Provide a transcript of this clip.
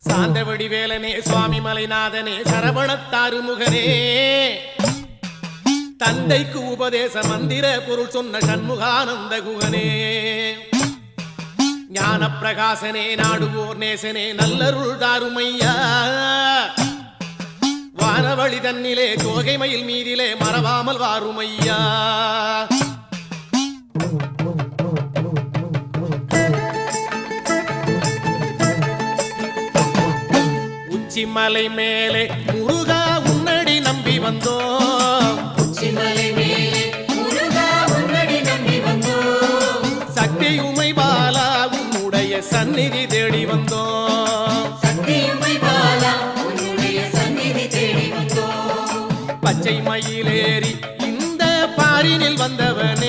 சாந்தவடி வேலனே சுவாமி மலைநாதனே சரவணத்தாறு முகனே தந்தைக்கு உபதேச மந்திர பொருள் சொன்ன சண்முகானந்த குகனே ஞான பிரகாசனே நாடுவோர் நேசனே நல்லருள் தாருமையா வானவழி தன்னிலே தோகை மயில் மீதிலே மறவாமல் வாருமையா உச்சிமலை மேலே முருகா உன்னடி நம்பி வந்தோம் உச்சிமலை மேலே முருகா உன்னடி நம்பி வந்தோம் சக்தியுமை பாலா உன்னுடைய சந்நிதி தேடி வந்தோம் சக்தியுமை பாலா உன்னுடைய சந்நிதி தேடி வந்தோம் பச்சை மயிலேறி இந்த பாரினில் வந்தவன்